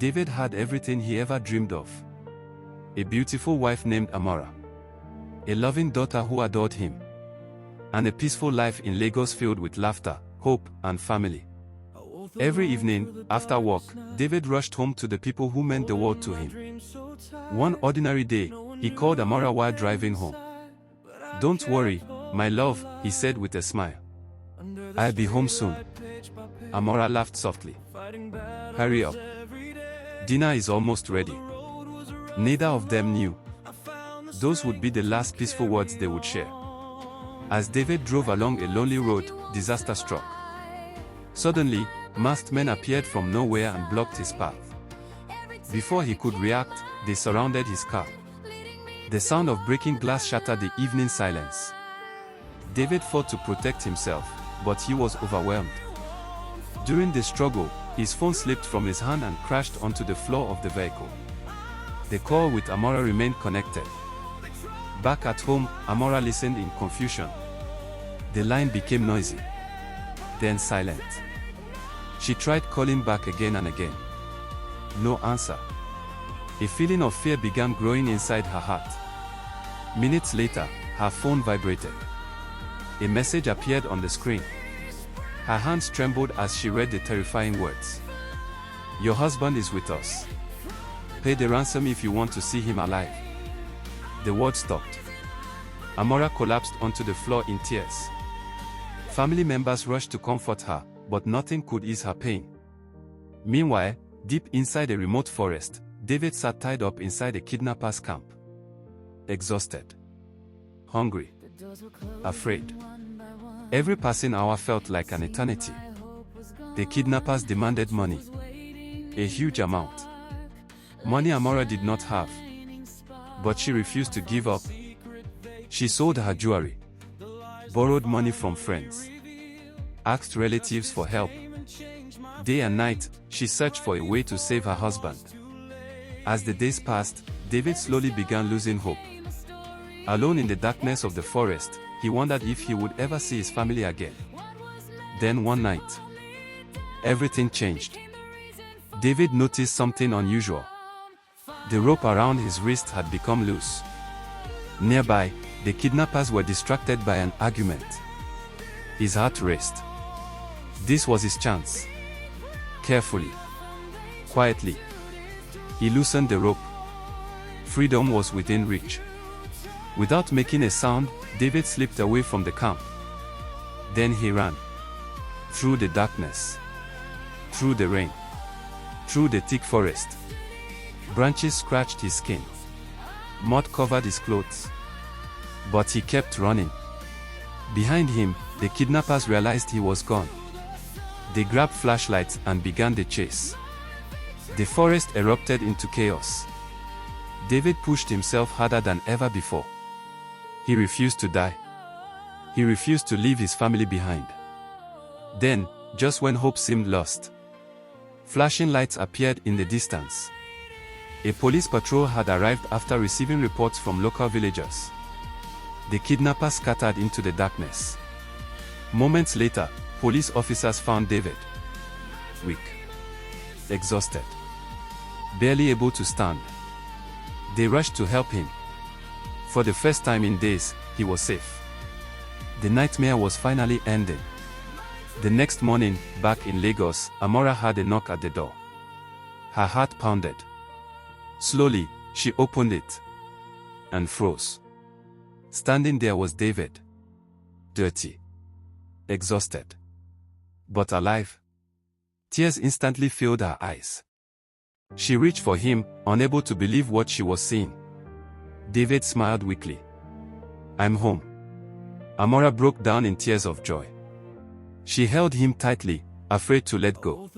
David had everything he ever dreamed of. A beautiful wife named Amora. A loving daughter who adored him. And a peaceful life in Lagos filled with laughter, hope, and family. Every evening, after work, David rushed home to the people who meant the world to him. One ordinary day, he called Amora while driving home. "Don't worry, my love," he said with a smile. "I'll be home soon." Amora laughed softly. "Hurry up. Dinner is almost ready." Neither of them knew those would be the last peaceful words they would share. As David drove along a lonely road, disaster struck. Suddenly, masked men appeared from nowhere and blocked his path. Before he could react, they surrounded his car. The sound of breaking glass shattered the evening silence. David fought to protect himself, but he was overwhelmed. During the struggle, his phone slipped from his hand and crashed onto the floor of the vehicle. The call with Amora remained connected. Back at home, Amora listened in confusion. The line became noisy, then silent. She tried calling back again and again. No answer. A feeling of fear began growing inside her heart. Minutes later, her phone vibrated. A message appeared on the screen. Her hands trembled as she read the terrifying words. "Your husband is with us. Pay the ransom if you want to see him alive." The words stopped. Amora collapsed onto the floor in tears. Family members rushed to comfort her, but nothing could ease her pain. Meanwhile, deep inside a remote forest, David sat tied up inside a kidnapper's camp. Exhausted. Hungry. Afraid. Every passing hour felt like an eternity. The kidnappers demanded money. A huge amount. Money Amora did not have. But she refused to give up. She sold her jewelry. Borrowed money from friends. Asked relatives for help. Day and night, she searched for a way to save her husband. As the days passed, David slowly began losing hope. Alone in the darkness of the forest, he wondered if he would ever see his family again. Then one night, everything changed. David noticed something unusual. The rope around his wrist had become loose. Nearby, the kidnappers were distracted by an argument. His heart raced. This was his chance. Carefully, quietly, he loosened the rope. Freedom was within reach. Without making a sound, David slipped away from the camp. Then he ran. Through the darkness. Through the rain. Through the thick forest. Branches scratched his skin. Mud covered his clothes. But he kept running. Behind him, the kidnappers realized he was gone. They grabbed flashlights and began the chase. The forest erupted into chaos. David pushed himself harder than ever before. He refused to die. He refused to leave his family behind. Then, just when hope seemed lost, flashing lights appeared in the distance. A police patrol had arrived after receiving reports from local villagers. The kidnappers scattered into the darkness. Moments later, police officers found David. Weak. Exhausted. Barely able to stand. They rushed to help him. For the first time in days, he was safe. The nightmare was finally ending. The next morning, back in Lagos, Amora had a knock at the door. Her heart pounded. Slowly, she opened it. And froze. Standing there was David. Dirty. Exhausted. But alive. Tears instantly filled her eyes. She reached for him, unable to believe what she was seeing. David smiled weakly. "I'm home." Amora broke down in tears of joy. She held him tightly, afraid to let go.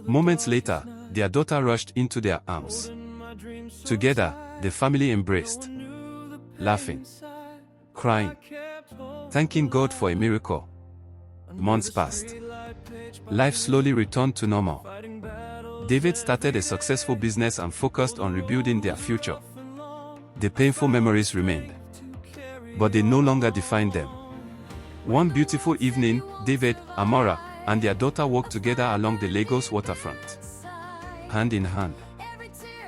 Moments later, their daughter rushed into their arms. Together, the family embraced, laughing, crying, thanking God for a miracle. Months passed. Life slowly returned to normal. David started a successful business and focused on rebuilding their future. The painful memories remained, but they no longer defined them. One beautiful evening, David, Amora, and their daughter walked together along the Lagos waterfront. hand in hand,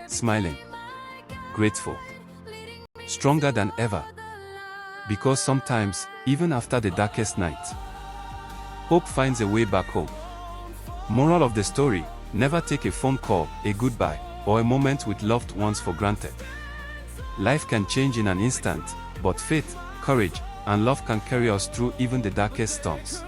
smiling, grateful, stronger than ever. Because sometimes, even after the darkest night, hope finds a way back home. Moral of the story: never take a phone call, a goodbye, or a moment with loved ones for granted. Life can change in an instant, but faith, courage, and love can carry us through even the darkest storms.